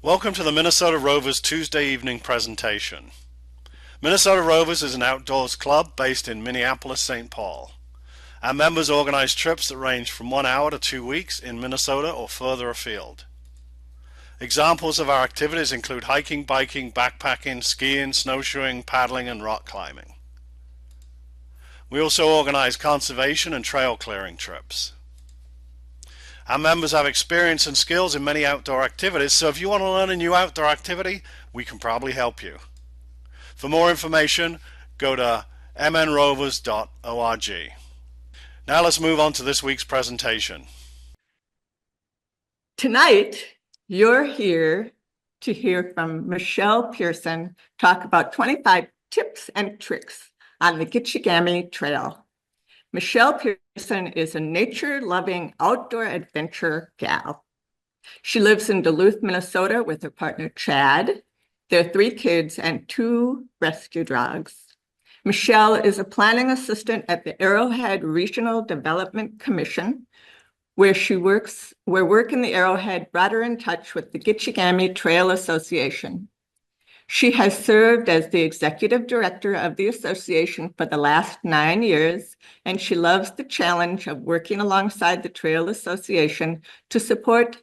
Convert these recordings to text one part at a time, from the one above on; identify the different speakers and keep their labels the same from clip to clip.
Speaker 1: Welcome to the Minnesota Rovers Tuesday evening presentation. Minnesota Rovers is an outdoors club based in Minneapolis, St. Paul. Our members organize trips that range from 1 hour to 2 weeks in Minnesota or further afield. Examples of our activities include hiking, biking, backpacking, skiing, snowshoeing, paddling, and rock climbing. We also organize conservation and trail clearing trips. Our members have experience and skills in many outdoor activities, so if you want to learn a new outdoor activity, we can probably help you. For more information, go to mnrovers.org. Now let's move on to this week's presentation.
Speaker 2: Tonight, you're here to hear from Michelle Pierson talk about 25 tips and tricks on the Gitchi-Gami Trail. Michelle Pierson is a nature-loving outdoor adventure gal. She lives in Duluth, Minnesota with her partner, Chad, their 3 kids, and 2 rescue dogs. Michelle is a planning assistant at the Arrowhead Regional Development Commission, where work in the Arrowhead brought her in touch with the Gitchi-Gami Trail Association. She has served as the executive director of the association for the last 9 years, and she loves the challenge of working alongside the Trail Association to support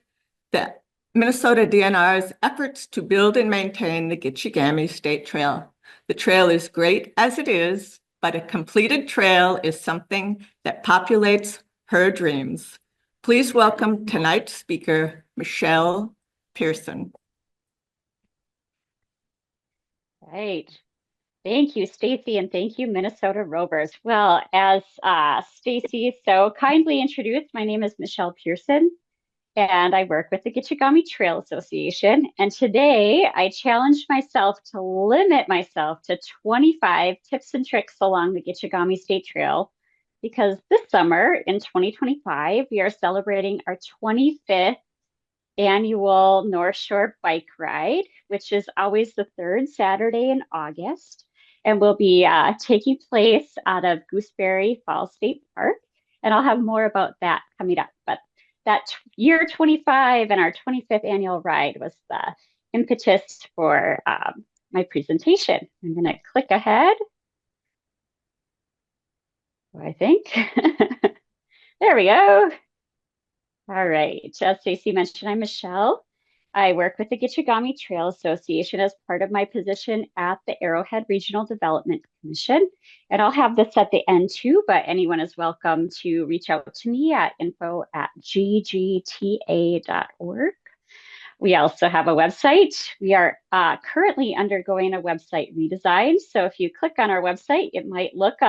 Speaker 2: the Minnesota DNR's efforts to build and maintain the Gitchi-Gami State Trail. The trail is great as it is, but a completed trail is something that populates her dreams. Please welcome tonight's speaker, Michelle Pierson.
Speaker 3: Right. Thank you, Stacy, and thank you, Minnesota Rovers. Well, as Stacy so kindly introduced, my name is Michelle Pierson, and I work with the Gitchi-Gami Trail Association. And today, I challenged myself to limit myself to 25 tips and tricks along the Gitchi-Gami State Trail, because this summer, in 2025, we are celebrating our 25th annual North Shore Bike Ride, which is always the 3rd Saturday in August, and will be taking place out of Gooseberry Falls State Park. And I'll have more about that coming up. But that year 25 and our 25th annual ride was the impetus for my presentation. I'm going to click ahead, I think. There we go. All right, as Stacy mentioned, I'm Michelle. I work with the Gitchi-Gami Trail Association as part of my position at the Arrowhead Regional Development Commission. And I'll have this at the end too, but anyone is welcome to reach out to me at info@ggta.org. We also have a website. We are currently undergoing a website redesign. So if you click on our website, it might look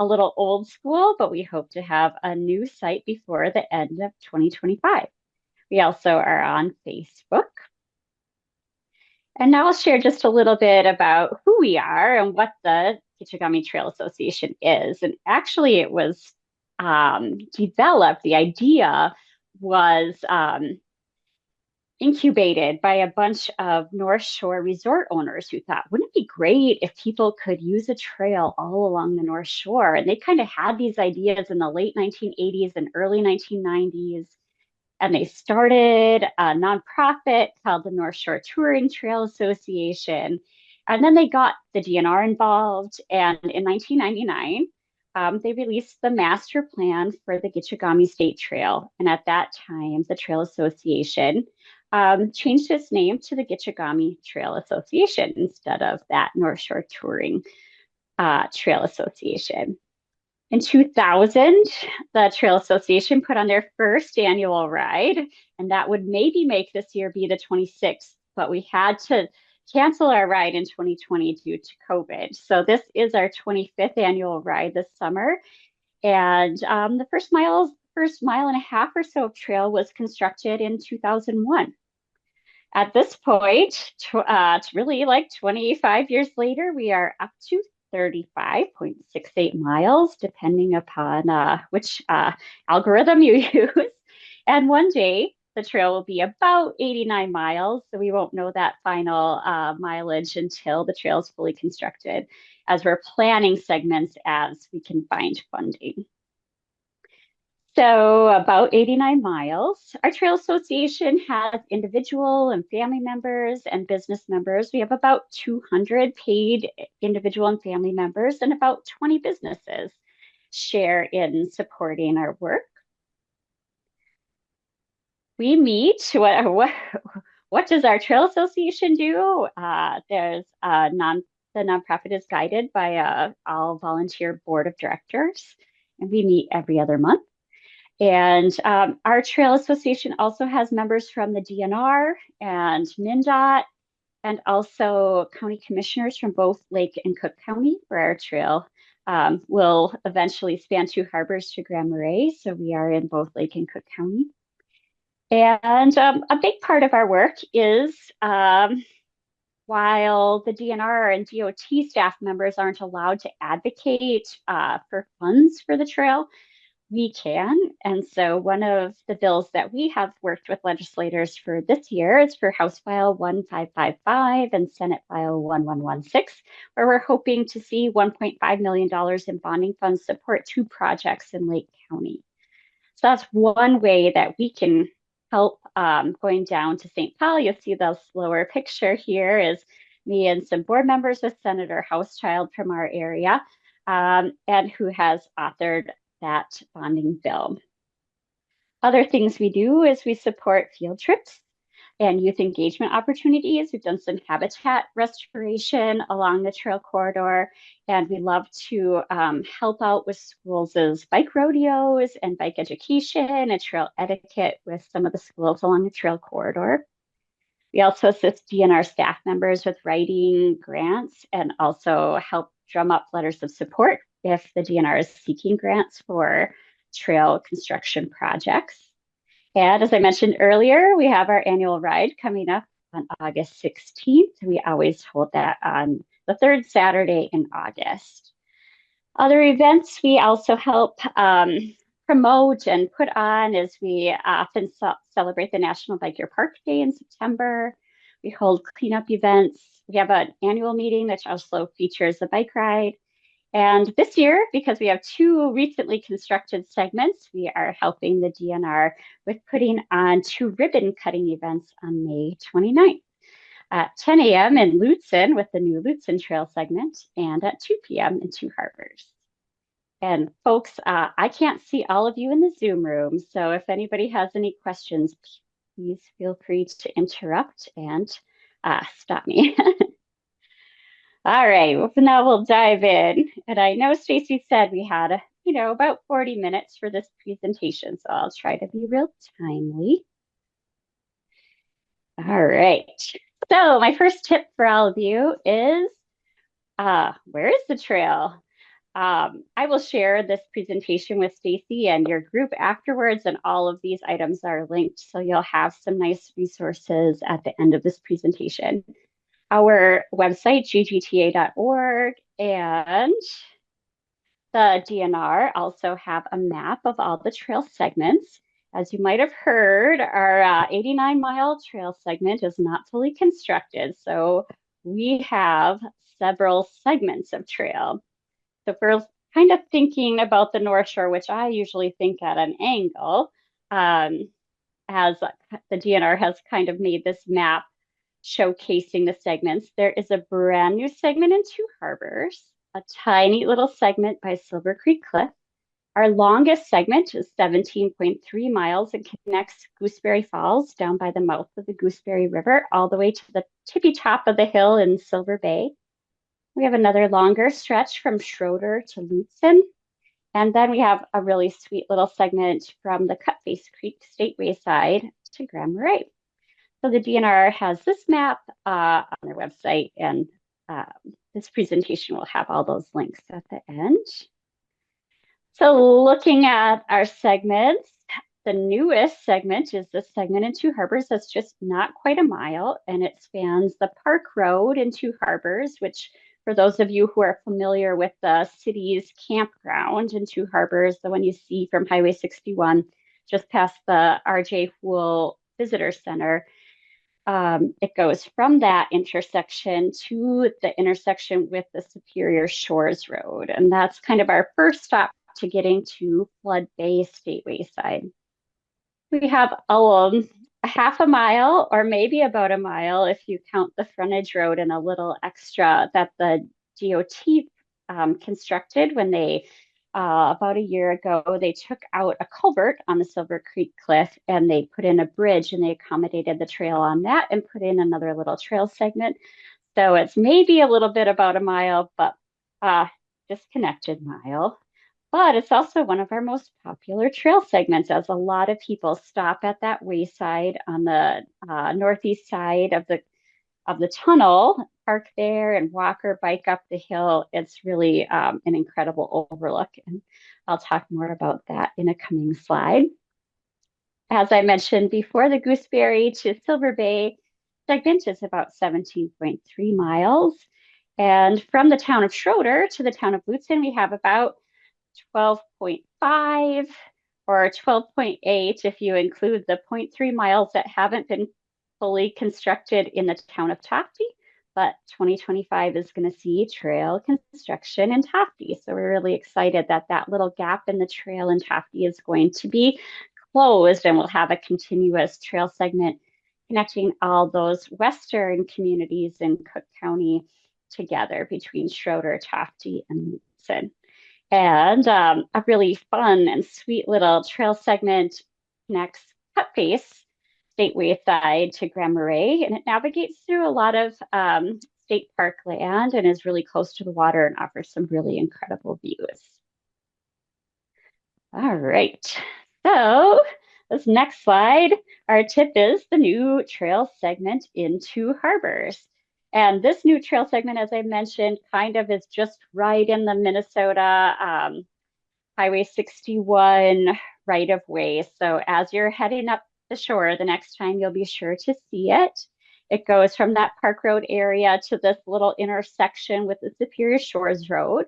Speaker 3: a little old school, but we hope to have a new site before the end of 2025. We also are on Facebook. And now I'll share just a little bit about who we are and what the Gitchi-Gami Trail Association is. And actually it was developed, the idea was incubated by a bunch of North Shore resort owners who thought, wouldn't it be great if people could use a trail all along the North Shore? And they kind of had these ideas in the late 1980s and early 1990s. And they started a nonprofit called the North Shore Touring Trail Association. And then they got the DNR involved. And in 1999, they released the master plan for the Gitchi-Gami State Trail. And at that time, the Trail Association changed its name to the Gitchi-Gami Trail Association instead of that North Shore Touring Trail Association. In 2000, the Trail Association put on their first annual ride, and that would maybe make this year be the 26th, but we had to cancel our ride in 2020 due to COVID. So this is our 25th annual ride this summer. And the first mile and a half or so of trail was constructed in 2001. At this point, really like 25 years later, we are up to 35.68 miles, depending upon which algorithm you use. And one day, the trail will be about 89 miles, so we won't know that final mileage until the trail is fully constructed, as we're planning segments as we can find funding. So about 89 miles. Our trail association has individual and family members and business members. We have about 200 paid individual and family members, and about 20 businesses share in supporting our work. We meet. What does our trail association do? The nonprofit is guided by a all volunteer board of directors, and we meet every other month. And our trail association also has members from the DNR and MnDOT, and also county commissioners from both Lake and Cook County, where our trail will eventually span 2 harbors to Grand Marais. So we are in both Lake and Cook County. And a big part of our work is while the DNR and DOT staff members aren't allowed to advocate for funds for the trail, we can. And so one of the bills that we have worked with legislators for this year is for House File 1555 and Senate File 1116, where we're hoping to see $1.5 million in bonding funds support 2 projects in Lake County. So that's one way that we can help. Going down to St. Paul, you'll see the lower picture here is me and some board members with Senator Housechild from our area, and who has authored that bonding bill. Other things we do is we support field trips and youth engagement opportunities. We've done some habitat restoration along the trail corridor, and we love to help out with schools' bike rodeos and bike education and trail etiquette with some of the schools along the trail corridor. We also assist DNR staff members with writing grants and also help drum up letters of support if the DNR is seeking grants for trail construction projects. And as I mentioned earlier, we have our annual ride coming up on August 16th. We always hold that on the 3rd Saturday in August. Other events we also help promote and put on is we often celebrate the National Bike Year Park Day in September. We hold cleanup events. We have an annual meeting which also features a bike ride. And this year, because we have 2 recently constructed segments, we are helping the DNR with putting on 2 ribbon cutting events on May 29th at 10 a.m. in Lutsen with the new Lutsen Trail segment, and at 2 p.m. in 2 harbors. And folks, I can't see all of you in the Zoom room, so if anybody has any questions, please feel free to interrupt and stop me. All right, well, now we'll dive in. And I know Stacy said we had, about 40 minutes for this presentation, so I'll try to be real timely. All right, so my first tip for all of you is, where is the trail? I will share this presentation with Stacy and your group afterwards, and all of these items are linked, so you'll have some nice resources at the end of this presentation. Our website, ggta.org, and the DNR also have a map of all the trail segments. As you might have heard, our 89-mile trail segment is not fully constructed, so we have several segments of trail. So if we're kind of thinking about the North Shore, which I usually think at an angle, as the DNR has kind of made this map showcasing the segments. There is a brand new segment in 2 harbors, a tiny little segment by Silver Creek Cliff. Our longest segment is 17.3 miles and connects Gooseberry Falls down by the mouth of the Gooseberry River all the way to the tippy top of the hill in Silver Bay. We have another longer stretch from Schroeder to Lutsen. And then we have a really sweet little segment from the Cutface Creek Stateway side to Grand Marais. So the DNR has this map on their website, and this presentation will have all those links at the end. So looking at our segments, the newest segment is this segment in 2 harbors that's just not quite a mile, and it spans the Park Road in 2 harbors, which for those of you who are familiar with the city's campground in 2 harbors, the one you see from Highway 61, just past the R.J. Houle Visitor Center, it goes from that intersection to the intersection with the Superior Shores Road. And that's kind of our first stop to getting to Flood Bay Stateway side. We have a half a mile or maybe about a mile if you count the frontage road and a little extra that the DOT constructed when they about a year ago, they took out a culvert on the Silver Creek Cliff and they put in a bridge and they accommodated the trail on that and put in another little trail segment. So it's maybe a little bit about a mile, but disconnected mile. But it's also one of our most popular trail segments as a lot of people stop at that wayside on the northeast side of the tunnel, park there and walk or bike up the hill. It's really an incredible overlook. And I'll talk more about that in a coming slide. As I mentioned before, the Gooseberry to Silver Bay segment is about 17.3 miles. And from the town of Schroeder to the town of Lutsen, we have about 12.5 or 12.8 if you include the 0.3 miles that haven't been fully constructed in the town of Tofte, but 2025 is going to see trail construction in Tofte. So we're really excited that that little gap in the trail in Tofte is going to be closed and we'll have a continuous trail segment connecting all those western communities in Cook County together between Schroeder, Tofte, and Lutsen. And a really fun and sweet little trail segment connects Cutface Stateway side to Grand Marais, and it navigates through a lot of state park land and is really close to the water and offers some really incredible views. All right, so this next slide, our tip is the new trail segment into harbors. And this new trail segment, as I mentioned, kind of is just right in the Minnesota Highway 61 right of way. So as you're heading up the shore, the next time you'll be sure to see it. It goes from that Park Road area to this little intersection with the Superior Shores Road.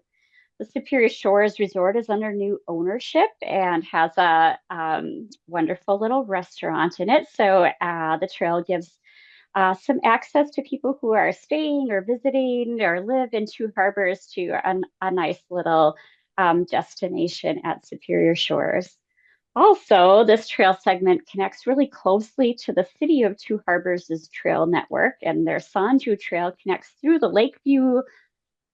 Speaker 3: The Superior Shores Resort is under new ownership and has a wonderful little restaurant in it. So the trail gives some access to people who are staying or visiting or live in Two Harbors to a nice little destination at Superior Shores. Also, this trail segment connects really closely to the city of Two Harbors' trail network, and their Sanju Trail connects through the Lakeview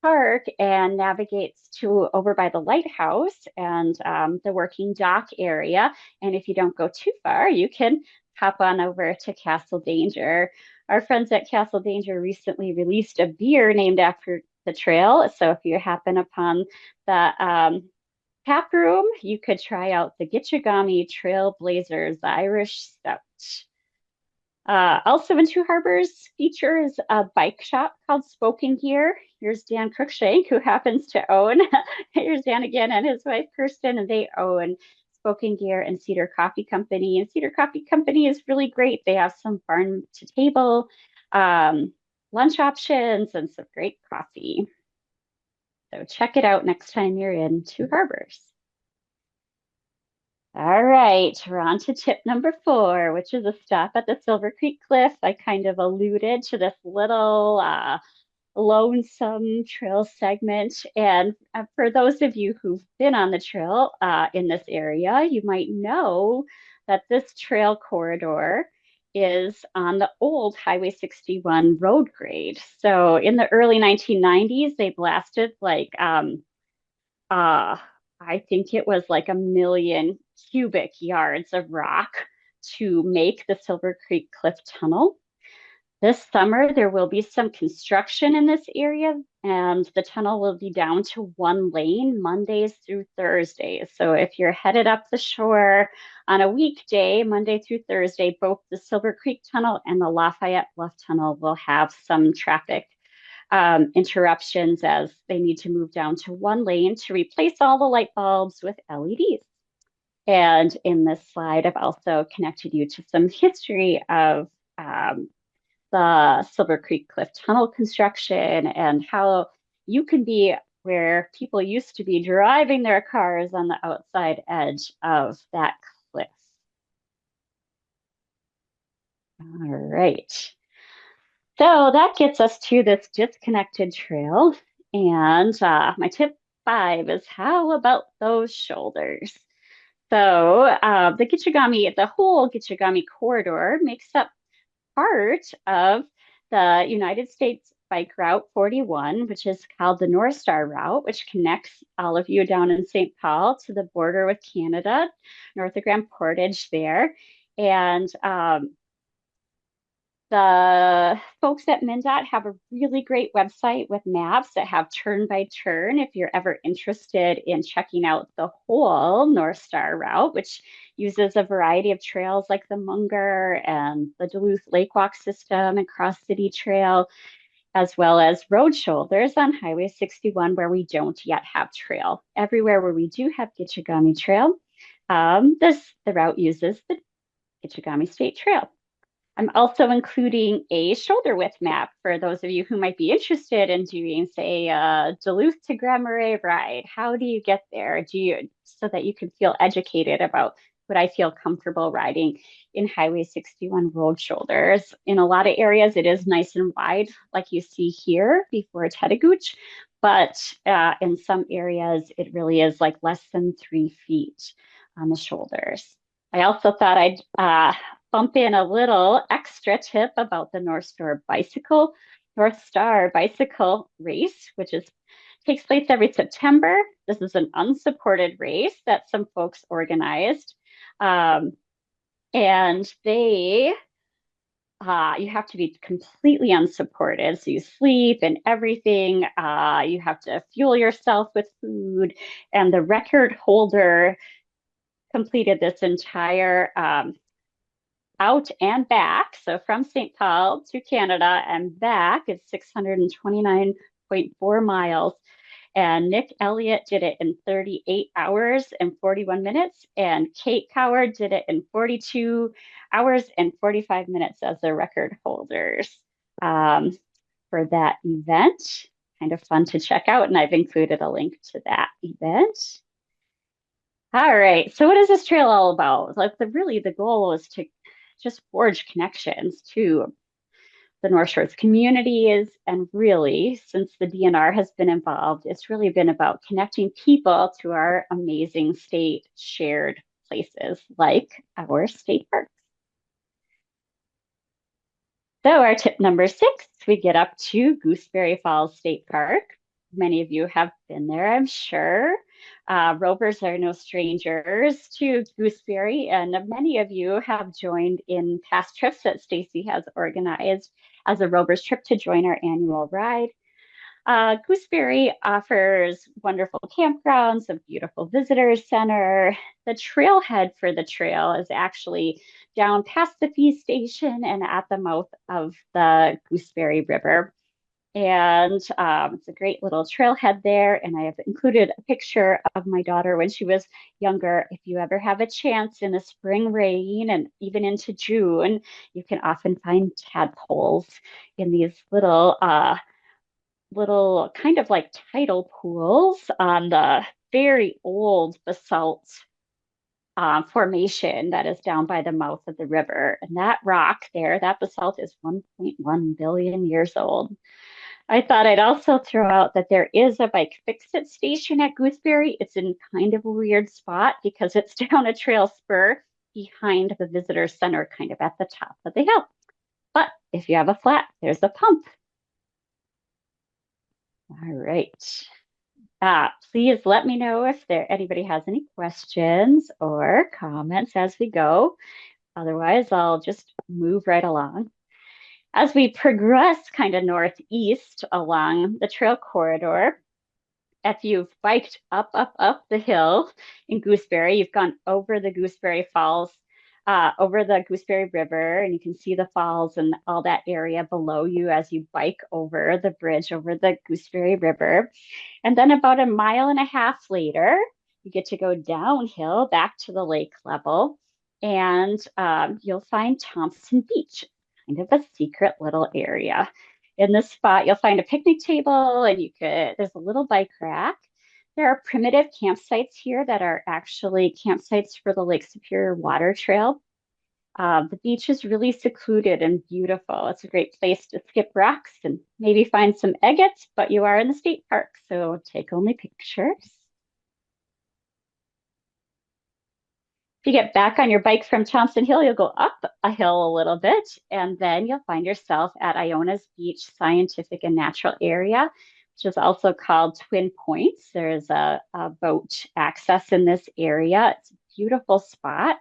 Speaker 3: Park and navigates to over by the Lighthouse and the working dock area. And if you don't go too far, you can hop on over to Castle Danger. Our friends at Castle Danger recently released a beer named after the trail. So if you happen upon the tap room, you could try out the Gitchi-Gami Trailblazers Irish Stout. Also in Two Harbors features a bike shop called Spoken Gear. Here's Dan Cruikshank, who happens to own, here's Dan again and his wife Kirsten, and they own Spoken Gear and Cedar Coffee Company. And Cedar Coffee Company is really great. They have some farm to table lunch options and some great coffee. So check it out next time you're in Two Harbors. All right, we're on to tip number 4, which is a stop at the Silver Creek Cliff. I kind of alluded to this little lonesome trail segment. And for those of you who've been on the trail in this area, you might know that this trail corridor is on the old Highway 61 road grade. So in the early 1990s, they blasted like I think it was like 1 million cubic yards of rock to make the Silver Creek Cliff Tunnel. This summer, there will be some construction in this area, and the tunnel will be down to 1 lane Mondays through Thursdays. So if you're headed up the shore on a weekday, Monday through Thursday, both the Silver Creek Tunnel and the Lafayette Bluff Tunnel will have some traffic interruptions as they need to move down to 1 lane to replace all the light bulbs with LEDs. And in this slide, I've also connected you to some history of the Silver Creek Cliff Tunnel construction and how you can be where people used to be driving their cars on the outside edge of that cliff. All right. So that gets us to this disconnected trail. And my tip 5 is how about those shoulders? So the whole Gitchi-Gami corridor makes up part of the United States Bike Route 41, which is called the North Star Route, which connects all of you down in St. Paul to the border with Canada, north of Grand Portage there. And the folks at MnDOT have a really great website with maps that have turn by turn if you're ever interested in checking out the whole North Star route, which uses a variety of trails like the Munger and the Duluth Lake Walk system and Cross City Trail, as well as road shoulders on Highway 61 where we don't yet have trail. Everywhere where we do have Gitchi-Gami Trail, the route uses the Gitchi-Gami State Trail. I'm also including a shoulder width map for those of you who might be interested in doing, say, a Duluth to Grand Marais ride. How do you get there? So that you can feel educated about what I feel comfortable riding in Highway 61 road shoulders. In a lot of areas, it is nice and wide, like you see here before Tetegooch, but in some areas, it really is like less than 3 feet on the shoulders. I also thought I'd bump in a little extra tip about the North Star Bicycle Race, which takes place every September. This is an unsupported race that some folks organized. And you have to be completely unsupported. So you sleep and everything. You have to fuel yourself with food. And the record holder completed this entire out and back. So from St. Paul to Canada and back, it's 629.4 miles. And Nick Elliott did it in 38 hours and 41 minutes. And Kate Coward did it in 42 hours and 45 minutes as the record holders for that event. Kind of fun to check out. And I've included a link to that event. All right. So what is this trail all about? Like the goal is to just forge connections to the North Shore's communities. And really, since the DNR has been involved, it's really been about connecting people to our amazing state shared places like our state parks. So our tip number 6, we get up to Gooseberry Falls State Park. Many of you have been there, I'm sure. Rovers are no strangers to Gooseberry, and many of you have joined in past trips that Stacy has organized as a Rovers trip to join our annual ride. Gooseberry offers wonderful campgrounds, a beautiful visitor center. The trailhead for the trail is actually down past the fee station and at the mouth of the Gooseberry River. And it's a great little trailhead there. And I have included a picture of my daughter when she was younger. If you ever have a chance in the spring rain and even into June, you can often find tadpoles in these little kind of like tidal pools on the very old basalt formation that is down by the mouth of the river. And that rock there, that basalt is 1.1 billion years old. I thought I'd also throw out that there is a bike fix-it station at Gooseberry. It's in kind of a weird spot because it's down a trail spur behind the visitor center, kind of at the top of the hill. But if you have a flat, there's a pump. All right. Please let me know if anybody has any questions or comments as we go. Otherwise, I'll just move right along. As we progress kind of northeast along the trail corridor, if you've biked up the hill in Gooseberry, you've gone over the Gooseberry Falls, over the Gooseberry River, and you can see the falls and all that area below you as you bike over the bridge over the Gooseberry River. And then about 1.5 miles later, you get to go downhill back to the lake level, and you'll find Thompson Beach, kind of a secret little area. In this spot, you'll find a picnic table and there's a little bike rack. There are primitive campsites here that are actually campsites for the Lake Superior Water Trail. The beach is really secluded and beautiful. It's a great place to skip rocks and maybe find some agates, but you are in the state park, so take only pictures. If you get back on your bike from Thompson Hill, you'll go up a hill a little bit, and then you'll find yourself at Iona's Beach Scientific and Natural Area, which is also called Twin Points. There's a boat access in this area. It's a beautiful spot.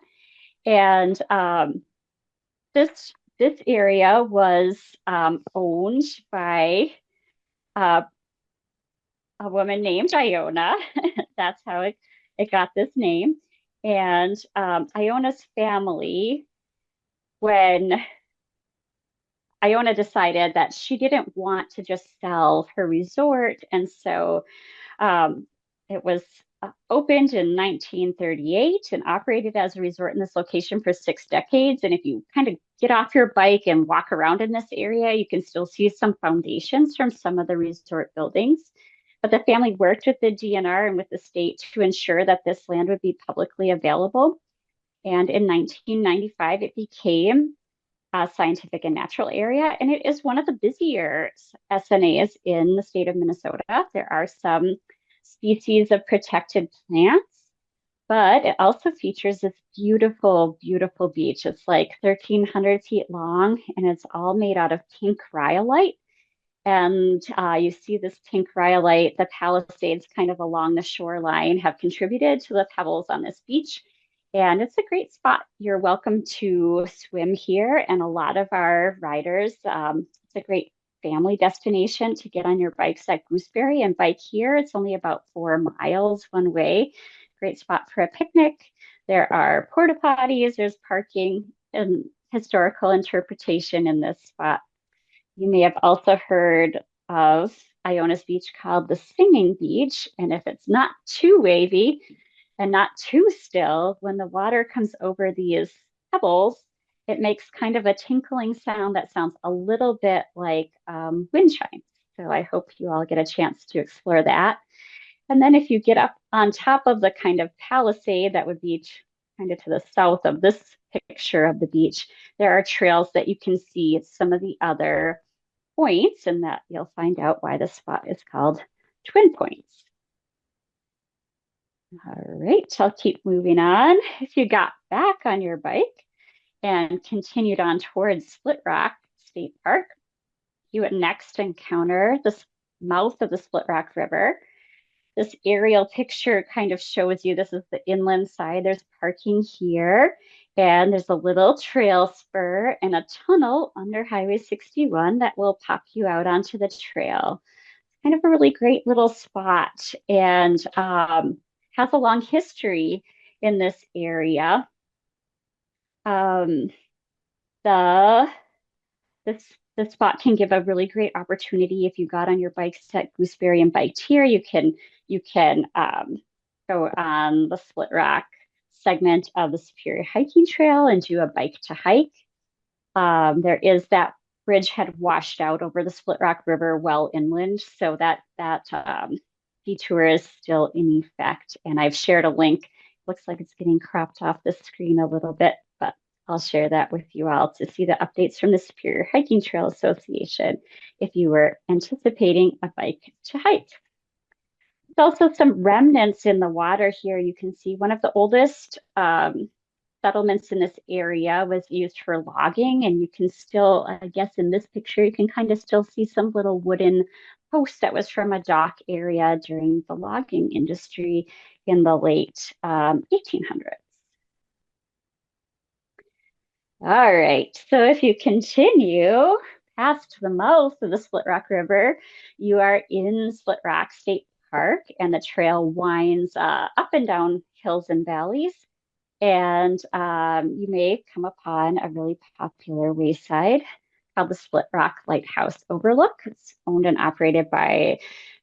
Speaker 3: And this area was owned by uh, a woman named Iona. That's how it got this name. And Iona's family, when Iona decided that she didn't want to just sell her resort, and so it was opened in 1938 and operated as a resort in this location for 6 decades. And if you kind of get off your bike and walk around in this area, you can still see some foundations from some of the resort buildings. But the family worked with the DNR and with the state to ensure that this land would be publicly available. And in 1995, it became a scientific and natural area, and it is one of the busier SNAs in the state of Minnesota. There are some species of protected plants, but it also features this beautiful, beautiful beach. It's like 1,300 feet long, and it's all made out of pink rhyolite. And you see this pink rhyolite, the palisades kind of along the shoreline have contributed to the pebbles on this beach. And it's a great spot. You're welcome to swim here. And a lot of our riders, it's a great family destination to get on your bikes at Gooseberry and bike here. It's only about 4 miles one way. Great spot for a picnic. There are porta potties, there's parking and historical interpretation in this spot. You may have also heard of Iona's beach called the Singing Beach. And if it's not too wavy and not too still, when the water comes over these pebbles, it makes kind of a tinkling sound that sounds a little bit like wind chimes. So I hope you all get a chance to explore that. And then if you get up on top of the kind of palisade that would be kind of to the south of this picture of the beach, there are trails that you can see some of the other points, and that you'll find out why the spot is called Twin Points. All right, I'll keep moving on. If you got back on your bike and continued on towards Split Rock State Park, you would next encounter the mouth of the Split Rock River. This aerial picture kind of shows you this is the inland side. There's parking here, and there's a little trail spur and a tunnel under Highway 61 that will pop you out onto the trail. It's kind of a really great little spot, and has a long history in this area. The this spot can give a really great opportunity if you got on your bikes at Gooseberry and biked here. You can go on the Split Rock segment of the Superior Hiking Trail and do a bike to hike. There is that bridge had washed out over the Split Rock River well inland, so that detour is still in effect. And I've shared a link. Looks like it's getting cropped off the screen a little bit, but I'll share that with you all to see the updates from the Superior Hiking Trail Association if you were anticipating a bike to hike. There's also some remnants in the water here. You can see one of the oldest settlements in this area was used for logging, and you can still, I guess in this picture, you can kind of still see some little wooden post that was from a dock area during the logging industry in the late 1800s. All right, so if you continue past the mouth of the Split Rock River, you are in Split Rock State Park, and the trail winds up and down hills and valleys. And you may come upon a really popular wayside called the Split Rock Lighthouse Overlook. It's owned and operated by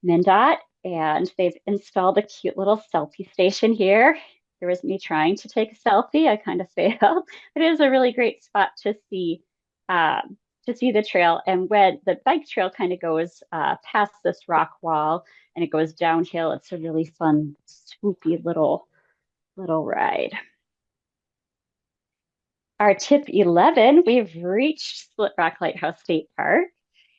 Speaker 3: MnDOT, and they've installed a cute little selfie station here. There was me trying to take a selfie. I kind of failed. It is a really great spot to see the trail. And when the bike trail kind of goes past this rock wall and it goes downhill, it's a really fun, swoopy little ride. our tip 11, we've reached Split Rock Lighthouse State Park.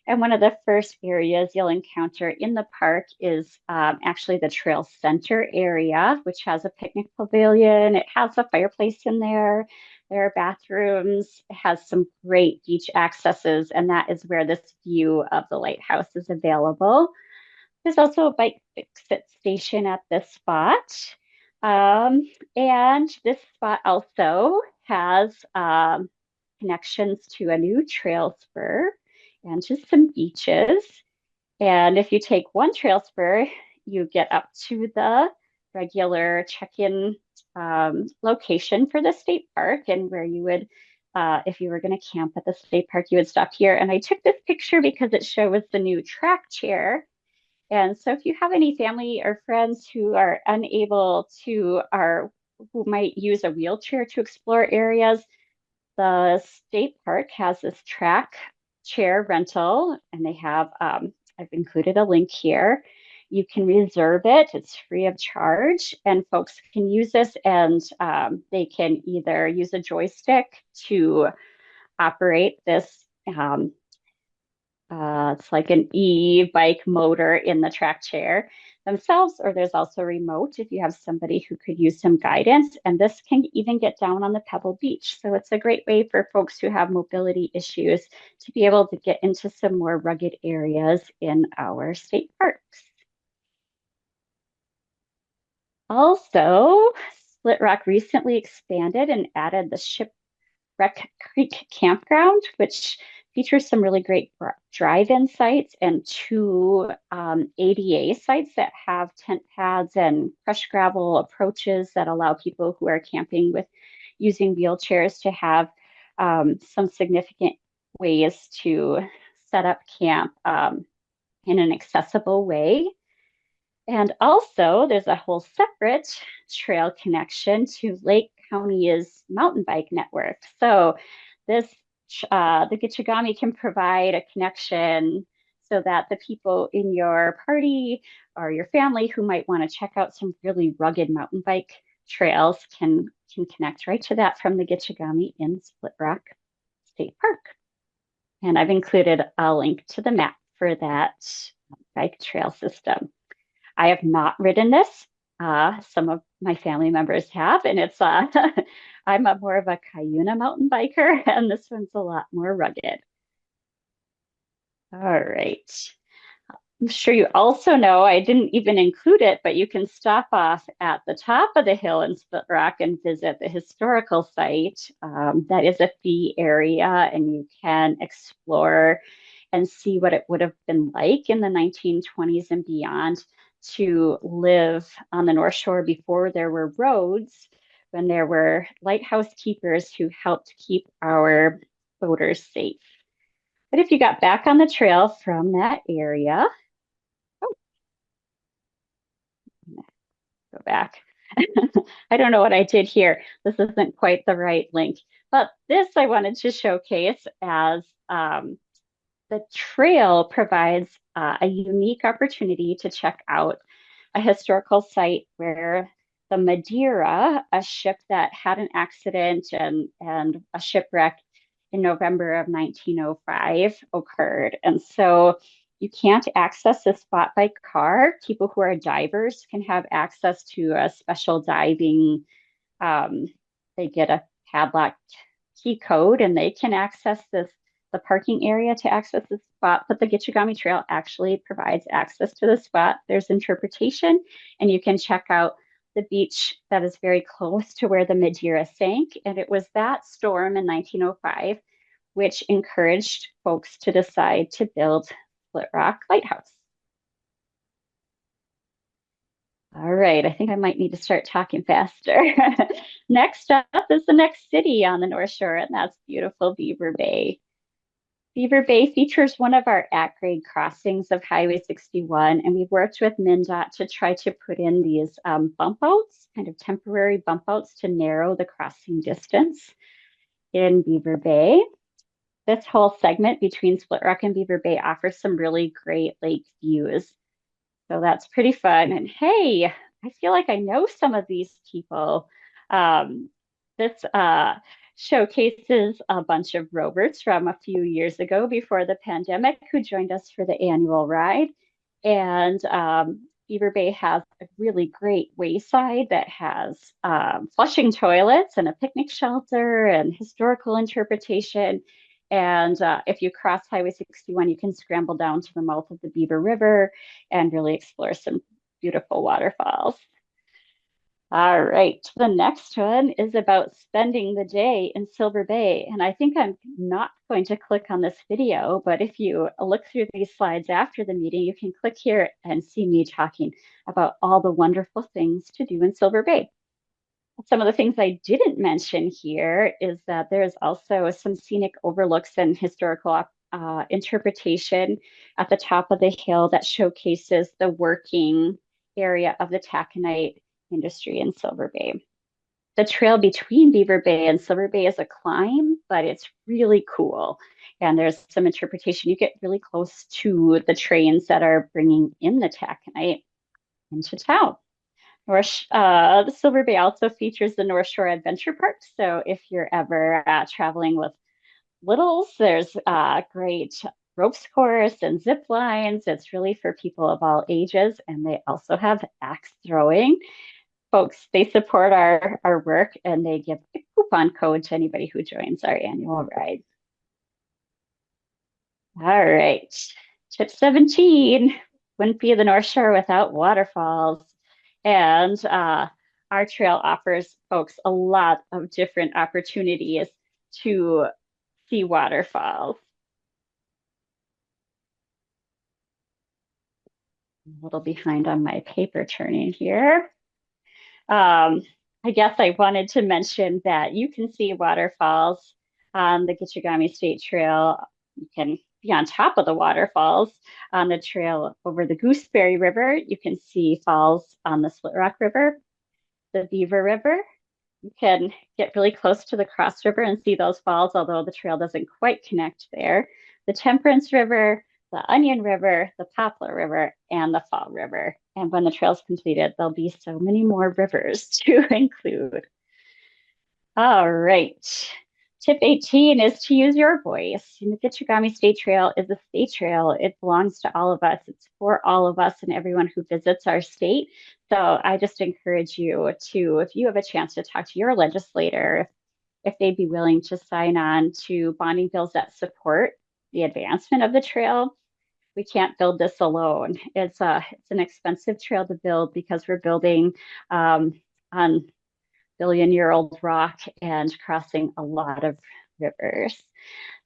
Speaker 3: And one of the first areas you'll encounter in the park is actually the trail center area, which has a picnic pavilion. It has a fireplace in there. There are bathrooms. It has some great beach accesses, and that is where this view of the lighthouse is available. There's also a bike fix-it station at this spot. And this spot also has connections to a new trail spur and to some beaches. And if you take one trail spur, you get up to the regular check-in location for the state park, and where you would, if you were going to camp at the state park, you would stop here. And I took this picture because it shows the new track chair. And so if you have any family or friends who are unable to, or who might use a wheelchair to explore areas, the state park has this track chair rental, and they have, I've included a link here. You can reserve it, it's free of charge, and folks can use this, and they can either use a joystick to operate this. It's like an e-bike motor in the track chair themselves, or there's also remote if you have somebody who could use some guidance. And this can even get down on the Pebble Beach. So it's a great way for folks who have mobility issues to be able to get into some more rugged areas in our state parks. Also, Split Rock recently expanded and added the Shipwreck Creek Campground, which features some really great drive-in sites and two ADA sites that have tent pads and crushed gravel approaches that allow people who are camping with using wheelchairs to have some significant ways to set up camp in an accessible way. And also, there's a whole separate trail connection to Lake County's mountain bike network. So this the Gitchi-Gami can provide a connection so that the people in your party or your family who might want to check out some really rugged mountain bike trails can connect right to that from the Gitchi-Gami in Split Rock State Park. And I've included a link to the map for that bike trail system. I have not ridden this. Some of my family members have, and it's I'm more of a Cuyuna mountain biker, and this one's a lot more rugged. All right. I'm sure you also know, I didn't even include it, but you can stop off at the top of the hill in Split Rock and visit the historical site. That is a fee area, and you can explore and see what it would have been like in the 1920s and beyond to live on the North Shore before there were roads, when there were lighthouse keepers who helped keep our boaters safe. But if you got back on the trail from that area, go back. I don't know what I did here. This isn't quite the right link, but this I wanted to showcase as the trail provides a unique opportunity to check out a historical site where the Madeira, a ship that had an accident and a shipwreck in November of 1905 occurred. And so you can't access this spot by car. People who are divers can have access to a special diving, they get a padlocked key code and they can access the parking area to access the spot, but the Gitchi-Gami Trail actually provides access to the spot. There's interpretation, and you can check out the beach that is very close to where the Madeira sank. And it was that storm in 1905 which encouraged folks to decide to build Split Rock Lighthouse. All right, I think I might need to start talking faster. Next up is the next city on the North Shore, and that's beautiful Beaver Bay. Beaver Bay features one of our at-grade crossings of Highway 61, and we've worked with MnDOT to try to put in these bump outs, kind of temporary bump outs to narrow the crossing distance in Beaver Bay. This whole segment between Split Rock and Beaver Bay offers some really great lake views. So that's pretty fun. And hey, I feel like I know some of these people. This showcases a bunch of rovers from a few years ago before the pandemic who joined us for the annual ride. And Beaver Bay has a really great wayside that has flushing toilets and a picnic shelter and historical interpretation. And if you cross Highway 61, you can scramble down to the mouth of the Beaver River and really explore some beautiful waterfalls. All right, the next one is about spending the day in Silver Bay. And I think I'm not going to click on this video, but if you look through these slides after the meeting, you can click here and see me talking about all the wonderful things to do in Silver Bay. Some of the things I didn't mention here is that there's also some scenic overlooks and historical interpretation at the top of the hill that showcases the working area of the taconite industry in Silver Bay. The trail between Beaver Bay and Silver Bay is a climb, but it's really cool. And there's some interpretation. You get really close to the trains that are bringing in the taconite into town. The Silver Bay also features the North Shore Adventure Park. So if you're ever traveling with littles, there's a great ropes course and zip lines. It's really for people of all ages. And they also have axe throwing. Folks, they support our work and they give a coupon code to anybody who joins our annual ride. All right, tip 17, wouldn't be the North Shore without waterfalls. And our trail offers folks a lot of different opportunities to see waterfalls. A little behind on my paper turning here. I guess I wanted to mention that you can see waterfalls on the Gitchi-Gami State Trail. You can be on top of the waterfalls on the trail over the Gooseberry River. You can see falls on the Split Rock River, the Beaver River. You can get really close to the Cross River and see those falls, although the trail doesn't quite connect there. The Temperance River, the Onion River, the Poplar River, and the Fall River. And when the trail's completed, there'll be so many more rivers to include. All right. Tip 18 is to use your voice. The Gitchi-Gami State Trail is a state trail. It belongs to all of us. It's for all of us and everyone who visits our state. So I just encourage you to, if you have a chance to talk to your legislator, if they'd be willing to sign on to bonding bills that support the advancement of the trail. We can't build this alone. It's an expensive trail to build because we're building on billion-year-old rock and crossing a lot of rivers.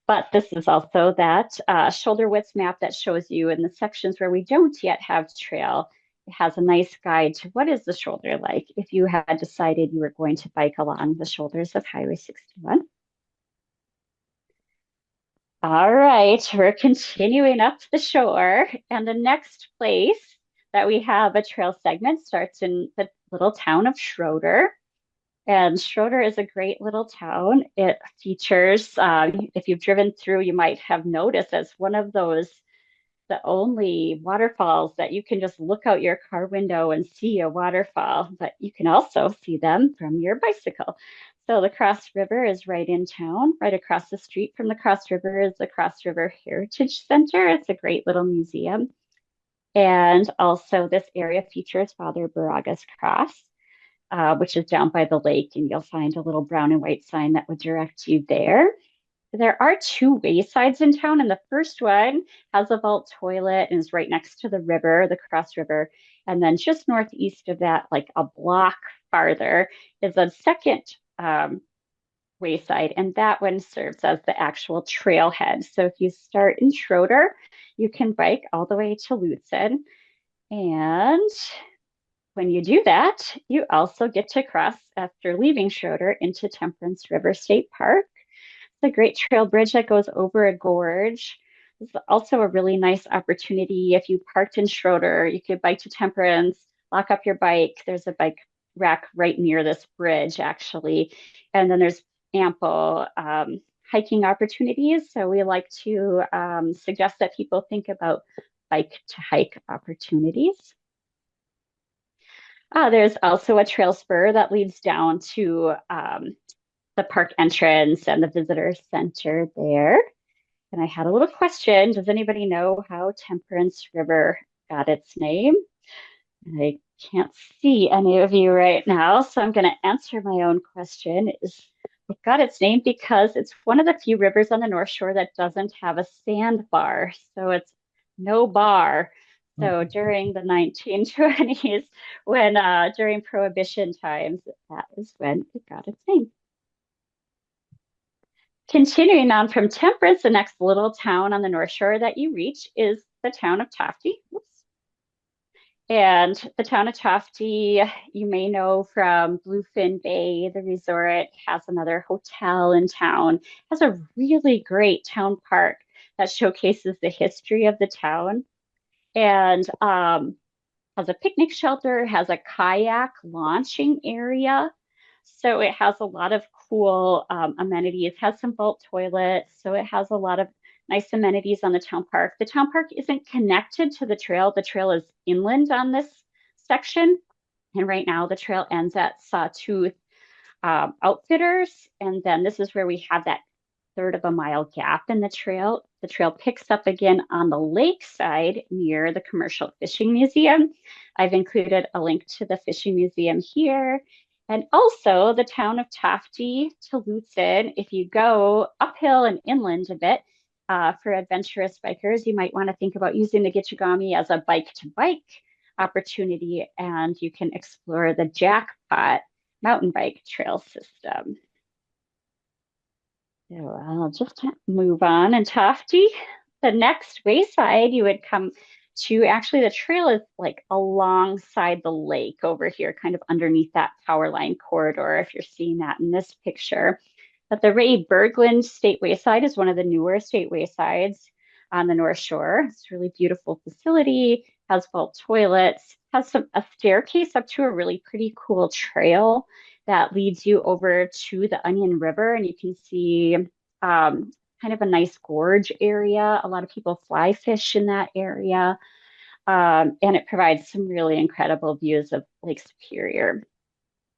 Speaker 3: But this is also that shoulder width map that shows you in the sections where we don't yet have trail. It has a nice guide to what is the shoulder like if you had decided you were going to bike along the shoulders of Highway 61. All right, we're continuing up the shore, and the next place that we have a trail segment starts in the little town of Schroeder. And Schroeder is a great little town. It features, if you've driven through, you might have noticed as one of those, the only waterfalls that you can just look out your car window and see a waterfall, but you can also see them from your bicycle. So the Cross River is right in town. Right across the street from the Cross River is the Cross River Heritage Center. It's a great little museum. And also this area features Father Baraga's Cross, which is down by the lake, and you'll find a little brown and white sign that would direct you there. There are two waysides in town, and the first one has a vault toilet and is right next to the river, the Cross River. And then just northeast of that, like a block farther, is a second wayside, and that one serves as the actual trailhead. So if you start in Schroeder, you can bike all the way to Lutsen. And when you do that, you also get to cross after leaving Schroeder into Temperance River State Park. It's a great trail bridge that goes over a gorge. It's also a really nice opportunity. If you parked in Schroeder, you could bike to Temperance, lock up your bike. There's a bike rack right near this bridge, actually. And then there's ample hiking opportunities. So we like to suggest that people think about bike to hike opportunities. There's also a trail spur that leads down to the park entrance and the visitor center there. And I had a little question. Does anybody know how Temperance River got its name? And I can't see any of you right now, so I'm going to answer my own question. It got its name because it's one of the few rivers on the North Shore that doesn't have a sandbar, so it's no bar. So during the 1920s, when during Prohibition times, that is when it got its name. Continuing on from Temperance, the next little town on the North Shore that you reach is the town of Tofte. Oops. And the town of Tofte, you may know from Bluefin Bay, the resort has another hotel in town, has a really great town park that showcases the history of the town, and has a picnic shelter, has a kayak launching area. So it has a lot of cool amenities, has some vault toilets. So it has a lot of nice amenities on the town park. The town park isn't connected to the trail. The trail is inland on this section. And right now the trail ends at Sawtooth Outfitters. And then this is where we have that third of a mile gap in the trail. The trail picks up again on the lakeside near the Commercial Fishing Museum. I've included a link to the fishing museum here. And also the town of Tofte to Lutsen. If you go uphill and inland a bit for adventurous bikers, you might want to think about using the Gitchi-Gami as a bike-to-bike opportunity, and you can explore the Jackpot mountain bike trail system. So I'll just move on. And Tofte, the next wayside you would come to, actually the trail is like alongside the lake over here, kind of underneath that power line corridor, if you're seeing that in this picture. But the Ray Berglund State Wayside is one of the newer state waysides on the North Shore. It's a really beautiful facility, has vault toilets, has a staircase up to a really pretty cool trail that leads you over to the Onion River, and you can see kind of a nice gorge area. A lot of people fly fish in that area, and it provides some really incredible views of Lake Superior.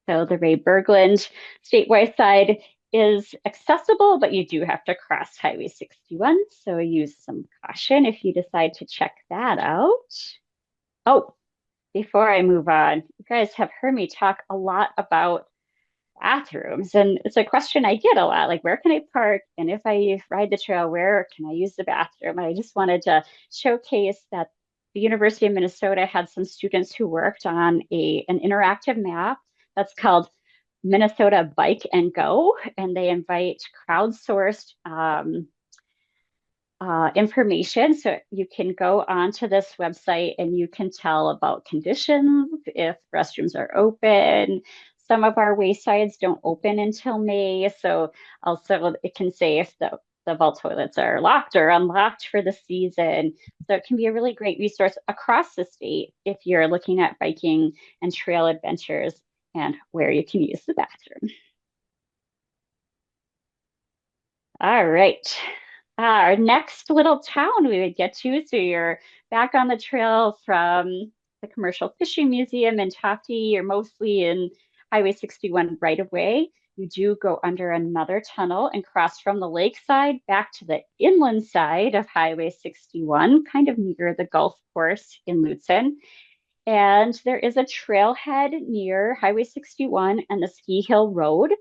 Speaker 3: So the Ray Berglund State Wayside is accessible, but you do have to cross Highway 61, so use some caution if you decide to check that out. Oh, before I move on, you guys have heard me talk a lot about bathrooms, and it's a question I get a lot, like where can I park, and if I ride the trail, where can I use the bathroom? And I just wanted to showcase that the University of Minnesota had some students who worked on an interactive map that's called Minnesota Bike and Go, and they invite crowdsourced information. So you can go onto this website and you can tell about conditions, if restrooms are open. Some of our waysides don't open until May. So also it can say if the vault toilets are locked or unlocked for the season. So it can be a really great resource across the state if you're looking at biking and trail adventures and where you can use the bathroom. All right. Our next little town we would get to, so you're back on the trail from the Commercial Fishing Museum in Tofte, you're mostly in Highway 61 right away. You do go under another tunnel and cross from the lakeside back to the inland side of Highway 61, kind of near the golf course in Lutsen. And there is a trailhead near Highway 61 and the Ski Hill Road.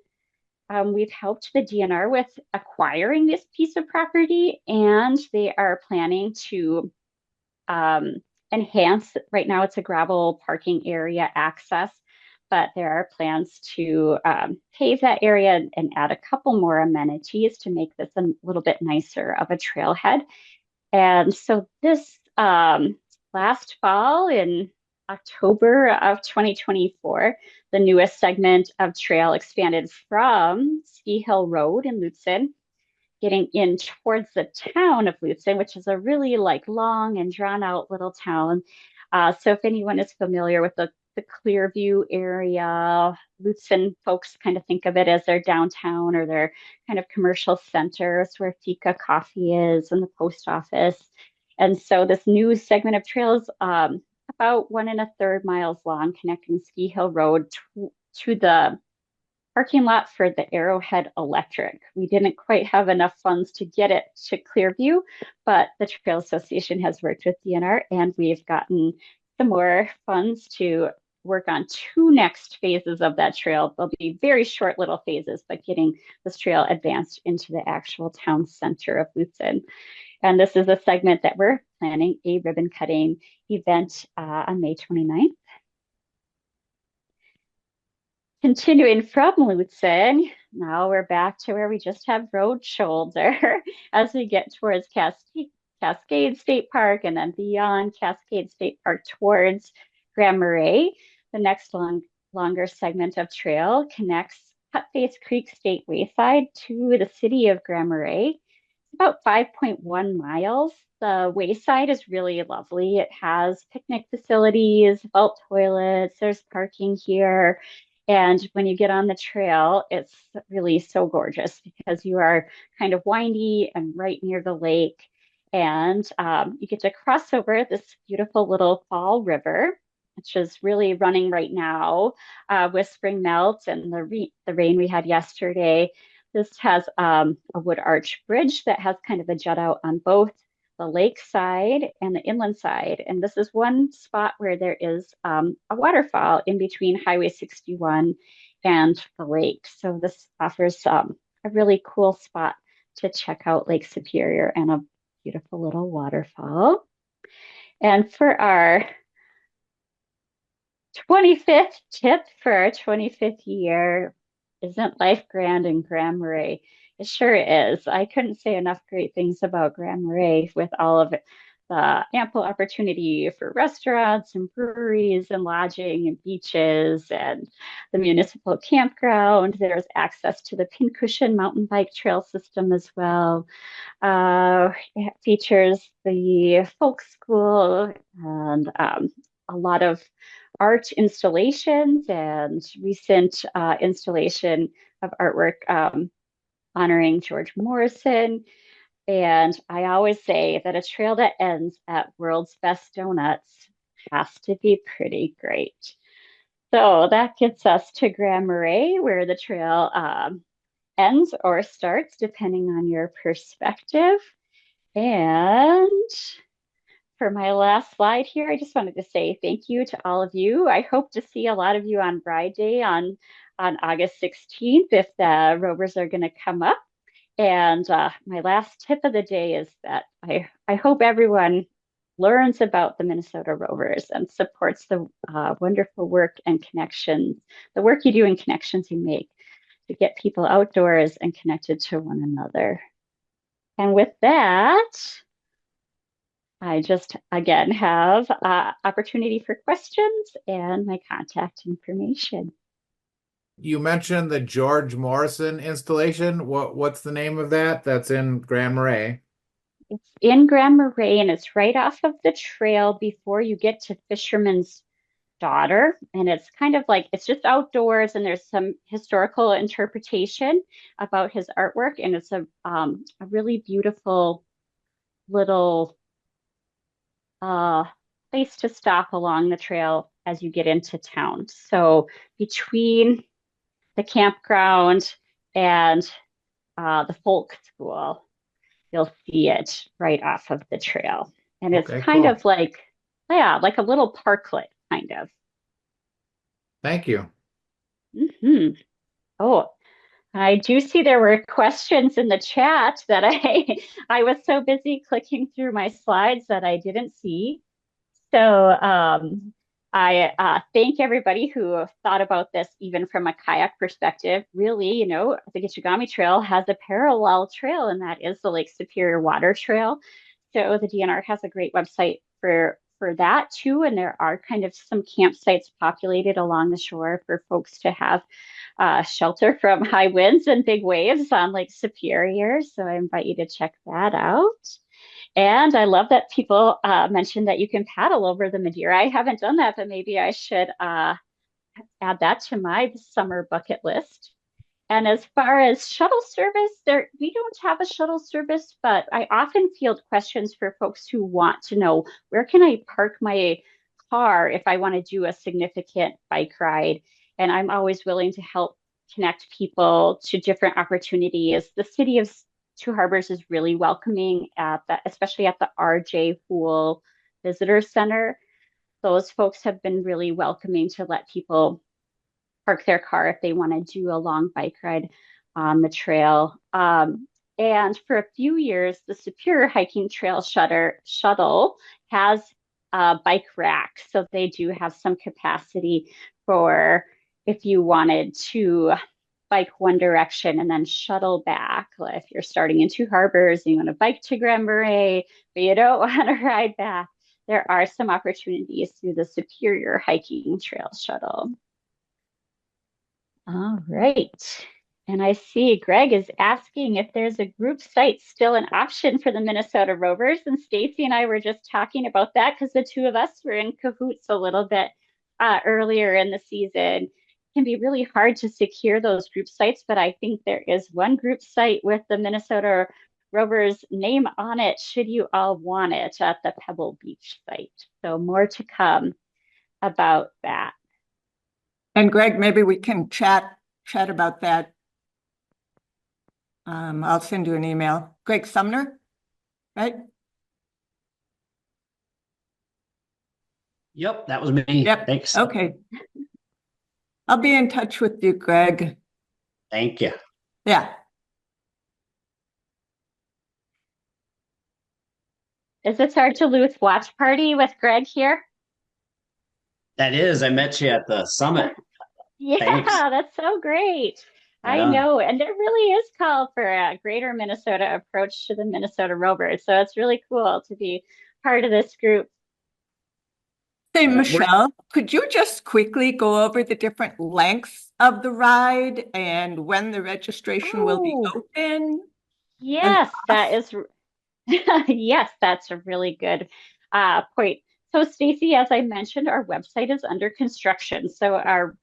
Speaker 3: We've helped the DNR with acquiring this piece of property, and they are planning to enhance. Right now, it's a gravel parking area access, but there are plans to pave that area and add a couple more amenities to make this a little bit nicer of a trailhead. And so this last fall in October of 2024, the newest segment of trail expanded from Ski Hill Road in Lutsen, getting in towards the town of Lutsen, which is a really long and drawn out little town. So if anyone is familiar with the Clearview area, Lutsen folks kind of think of it as their downtown or their kind of commercial center. It's where Fika Coffee is and the post office. And so this new segment of trails, about 1 1/3 miles long, connecting Ski Hill Road to the parking lot for the Arrowhead Electric. We didn't quite have enough funds to get it to Clearview, but the Trail Association has worked with DNR and we've gotten some more funds to work on two next phases of that trail. They'll be very short little phases, but getting this trail advanced into the actual town center of Lutsen. And this is a segment that we're planning a ribbon cutting event on May 29th. Continuing from Lutsen, now we're back to where we just have road shoulder as we get towards Cascade State Park and then beyond Cascade State Park towards Grand Marais. The next longer segment of trail connects Cutface Creek State Wayside to the city of Grand Marais. It's about 5.1 miles. The wayside is really lovely. It has picnic facilities, vault toilets, there's parking here. And when you get on the trail, it's really so gorgeous because you are kind of windy and right near the lake. And you get to cross over this beautiful little fall river, which is really running right now with spring melt and the rain we had yesterday. This has a wood arch bridge that has kind of a jut out on both the lake side and the inland side. And this is one spot where there is a waterfall in between Highway 61 and the lake. So this offers a really cool spot to check out Lake Superior and a beautiful little waterfall. And for our 25th tip for our 25th year, isn't life grand in Grand Marais? It sure is. I couldn't say enough great things about Grand Marais with all of the ample opportunity for restaurants and breweries and lodging and beaches and the municipal campground. There's access to the Pincushion mountain bike trail system as well. It features the folk school and a lot of art installations and recent installation of artwork honoring George Morrison. And I always say that a trail that ends at World's Best Donuts has to be pretty great. So that gets us to Grand Marais, where the trail ends or starts, depending on your perspective. And for my last slide here, I just wanted to say thank you to all of you. I hope to see a lot of you on Bride Day on August 16th if the rovers are going to come up. And my last tip of the day is that I hope everyone learns about the Minnesota Rovers and supports the wonderful work and connections, the work you do and connections you make to get people outdoors and connected to one another. And with that, I just, again, have opportunity for questions and my contact information.
Speaker 4: You mentioned the George Morrison installation. What's the name of that? That's in Grand Marais.
Speaker 3: It's in Grand Marais, and it's right off of the trail before you get to Fisherman's Daughter. And it's kind of like, it's just outdoors, and there's some historical interpretation about his artwork. And it's a really beautiful little place to stop along the trail as you get into town. So between the campground and the folk school, you'll see it right off of the trail. And it's kind of like, yeah, like a little parklet, kind of.
Speaker 4: Thank you.
Speaker 3: Mm-hmm. Oh, I do see there were questions in the chat that I was so busy clicking through my slides that I didn't see. So I thank everybody who thought about this even from a kayak perspective. Really, you know, the Gitchi-Gami Trail has a parallel trail, and that is the Lake Superior Water Trail. So the DNR has a great website for that too, and there are kind of some campsites populated along the shore for folks to have shelter from high winds and big waves on Lake Superior. So I invite you to check that out. And I love that people mentioned that you can paddle over the Madeira. I haven't done that, but maybe I should add that to my summer bucket list. And as far as shuttle service, we don't have a shuttle service, but I often field questions for folks who want to know, where can I park my car if I want to do a significant bike ride? And I'm always willing to help connect people to different opportunities. The city of Two Harbors is really welcoming especially at the RJ Pool Visitor Center. Those folks have been really welcoming to let people park their car if they want to do a long bike ride on the trail. And for a few years, the Superior Hiking Trail shuttle has a bike rack. So they do have some capacity for if you wanted to bike one direction and then shuttle back. If you're starting in Two Harbors and you want to bike to Grand Marais, but you don't want to ride back, there are some opportunities through the Superior Hiking Trail shuttle. All right. And I see Greg is asking if there's a group site still an option for the Minnesota Rovers. And Stacy and I were just talking about that because the two of us were in cahoots a little bit earlier in the season. It can be really hard to secure those group sites, but I think there is one group site with the Minnesota Rovers name on it, should you all want it, at the Pebble Beach site. So more to come about that.
Speaker 2: And Greg, maybe we can chat about that. I'll send you an email. Greg Sumner, right?
Speaker 5: Yep, that was me.
Speaker 2: Yep.
Speaker 5: Thanks.
Speaker 2: Okay. I'll be in touch with you, Greg.
Speaker 5: Thank you.
Speaker 2: Yeah.
Speaker 3: Is it our Duluth watch party with Greg here?
Speaker 5: That is, I met you at the summit.
Speaker 3: Yeah,
Speaker 5: Thanks.
Speaker 3: that's so great.
Speaker 5: Yeah.
Speaker 3: I know. And there really is call for a greater Minnesota approach to the Minnesota Rovers. So it's really cool to be part of this group.
Speaker 2: Say, Michelle, could you just quickly go over the different lengths of the ride and when the registration will be open?
Speaker 3: Yes, that is. Yes, that's a really good point. So, Stacy, as I mentioned, our website is under construction. So our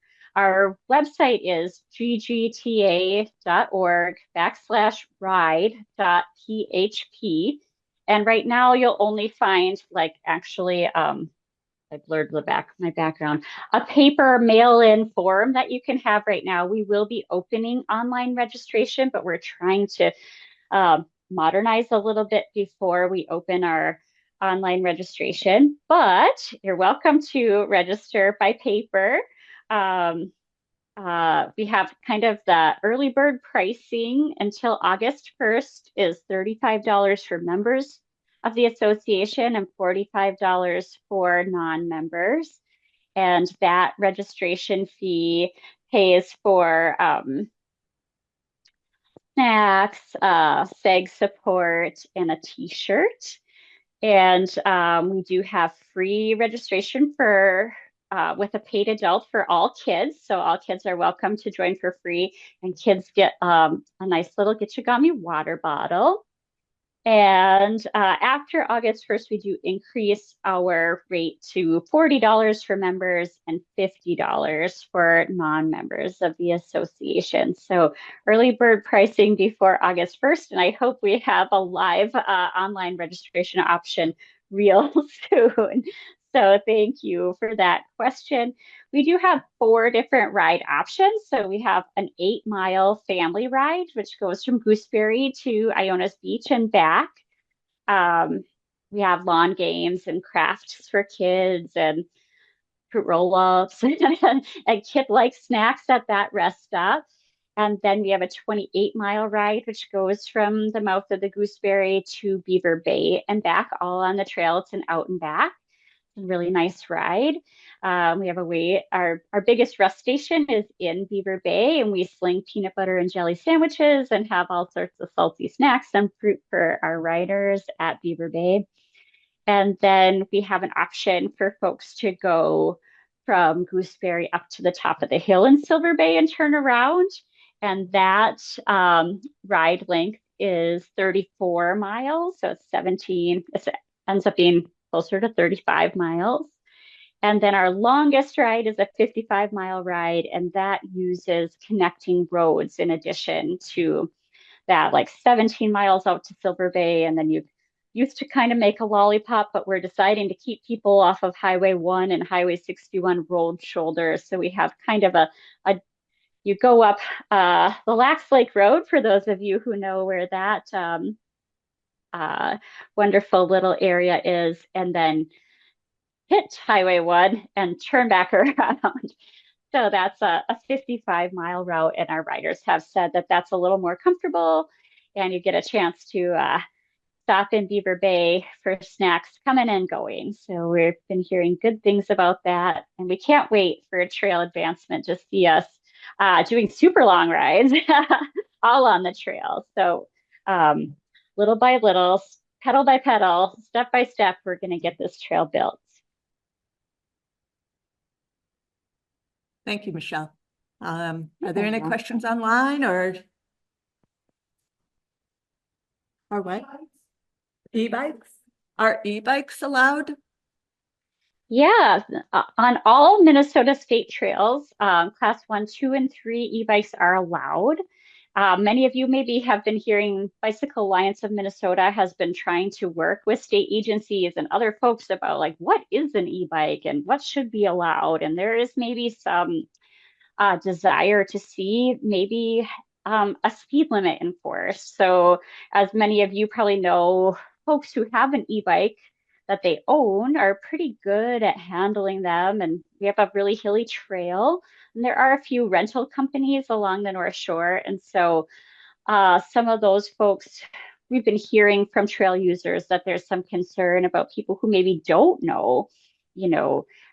Speaker 3: website is ggta.org/ride.php. And right now you'll only find I blurred my background, a paper mail-in form that you can have right now. We will be opening online registration, but we're trying to modernize a little bit before we open our online registration. But you're welcome to register by paper. We have kind of the early bird pricing until August 1st is $35 for members of the association and $45 for non-members. And that registration fee pays for snacks, SEG support, and a t-shirt. And we do have free registration for with a paid adult for all kids. So all kids are welcome to join for free, and kids get a nice little Gitchi-Gami water bottle. And after August 1st, we do increase our rate to $40 for members and $50 for non-members of the association. So early bird pricing before August 1st, and I hope we have a live online registration option real soon. So thank you for that question. We do have 4 different ride options. So we have an 8-mile family ride, which goes from Gooseberry to Iona's Beach and back. We have lawn games and crafts for kids and fruit roll-ups and kid-like snacks at that rest stop. And then we have a 28-mile ride, which goes from the mouth of the Gooseberry to Beaver Bay and back, all on the trail. It's an out and back. Really nice ride. We have our biggest rest station is in Beaver Bay, and we sling peanut butter and jelly sandwiches and have all sorts of salty snacks and fruit for our riders at Beaver Bay. And then we have an option for folks to go from Gooseberry up to the top of the hill in Silver Bay and turn around. And that ride length is 34 miles. So it's 17, it ends up being closer to 35 miles. And then our longest ride is a 55-mile ride, and that uses connecting roads in addition to that, like 17 miles out to Silver Bay. And then you used to kind of make a lollipop, but we're deciding to keep people off of Highway 1 and Highway 61 road shoulders. So we have kind of a you go up the Lax Lake Road, for those of you who know where that wonderful little area is, and then hit Highway 1 and turn back around. So that's a 55-mile route, and our riders have said that that's a little more comfortable, and you get a chance to stop in Beaver Bay for snacks coming and going. So we've been hearing good things about that, and we can't wait for a trail advancement to see us doing super long rides all on the trail. So little by little, pedal by pedal, step by step, we're going to get this trail built.
Speaker 2: Thank you, Michelle. Are there any questions online or what? E-bikes? Are e-bikes allowed?
Speaker 3: Yeah, on all Minnesota state trails, class 1, 2, and 3 e-bikes are allowed. Many of you maybe have been hearing Bicycle Alliance of Minnesota has been trying to work with state agencies and other folks about like what is an e-bike and what should be allowed. And there is maybe some desire to see maybe a speed limit enforced. So as many of you probably know, folks who have an e-bike that they own are pretty good at handling them. And we have a really hilly trail. And there are a few rental companies along the North Shore. And so some of those folks, we've been hearing from trail users that there's some concern about people who maybe don't know,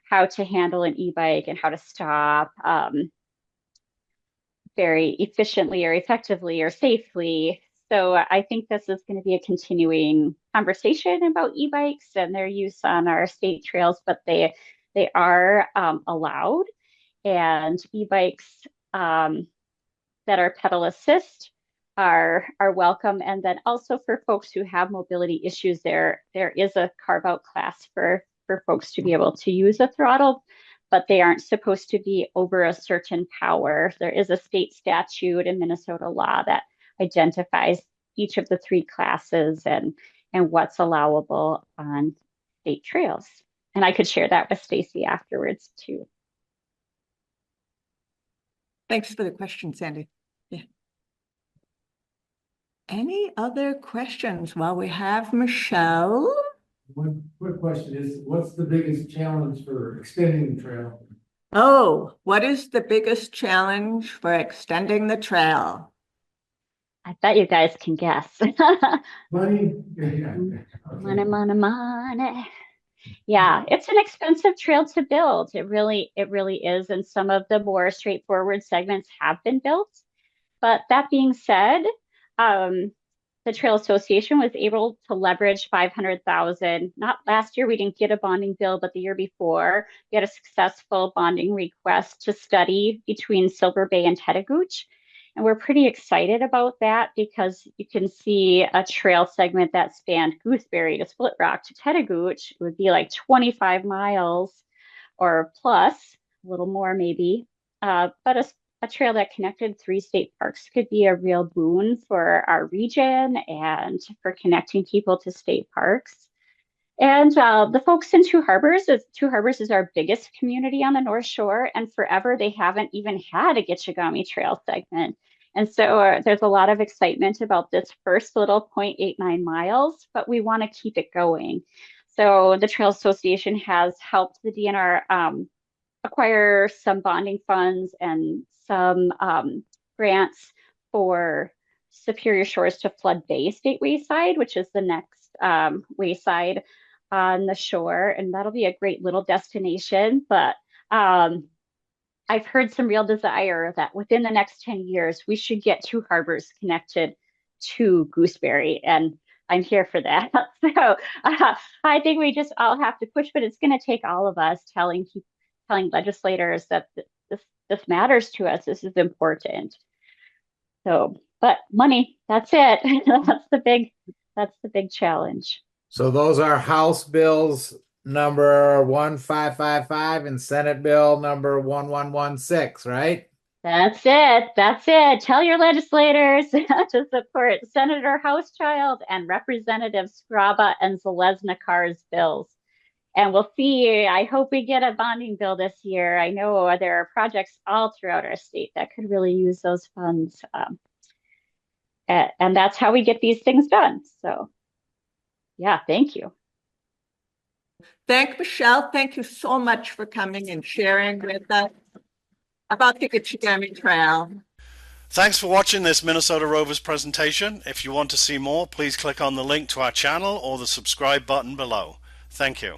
Speaker 3: how to handle an e-bike and how to stop very efficiently or effectively or safely. So I think this is going to be a continuing conversation about e-bikes and their use on our state trails, but they are allowed. And e-bikes that are pedal assist are welcome. And then also for folks who have mobility issues, there is a carve out class for folks to be able to use a throttle, but they aren't supposed to be over a certain power. There is a state statute in Minnesota law that identifies each of the 3 classes and what's allowable on state trails. And I could share that with Stacy afterwards too.
Speaker 2: Thanks for the question, Sandy. Yeah. Any other questions while we have Michelle?
Speaker 6: One quick question is, what's the biggest challenge for extending the trail?
Speaker 2: Oh, what is the biggest challenge for extending the trail?
Speaker 3: I bet you guys can guess.
Speaker 6: Money? Yeah.
Speaker 3: Money, money, money. Yeah, it's an expensive trail to build. It really is. And some of the more straightforward segments have been built. But that being said, the Trail Association was able to leverage 500,000. Not last year, we didn't get a bonding bill, but the year before, we had a successful bonding request to study between Silver Bay and Tetagooch. And we're pretty excited about that because you can see a trail segment that spanned Gooseberry to Split Rock to Tetagooch. It would be like 25 miles or plus, a little more maybe. But a trail that connected 3 state parks could be a real boon for our region and for connecting people to state parks. And the folks in Two Harbors is our biggest community on the North Shore, and forever they haven't even had a Gitchi-Gami Trail segment. And so there's a lot of excitement about this first little 0.89 miles, but we want to keep it going. So the Trail Association has helped the DNR acquire some bonding funds and some grants for Superior Shores to Flood Bay State Wayside, which is the next wayside on the shore. And that'll be a great little destination. But I've heard some real desire that within the next 10 years, we should get Two Harbors connected to Gooseberry. And I'm here for that. So I think we just all have to push, but it's going to take all of us telling legislators that this matters to us. This is important. So, but money, that's it. That's the big challenge.
Speaker 4: So those are House bills number 1555 and Senate bill number 1116, right?
Speaker 3: That's it. Tell your legislators to support Senator Housechild and Representative Skraba and Zalesnikar's bills. And we'll see. I hope we get a bonding bill this year. I know there are projects all throughout our state that could really use those funds. And that's how we get these things done. So, yeah, thank you.
Speaker 2: Thank Michelle. Thank you so much for coming and sharing with us about the Gitchi-Gami Trail.
Speaker 1: Thanks for watching this Minnesota Rovers presentation. If you want to see more, please click on the link to our channel or the subscribe button below. Thank you.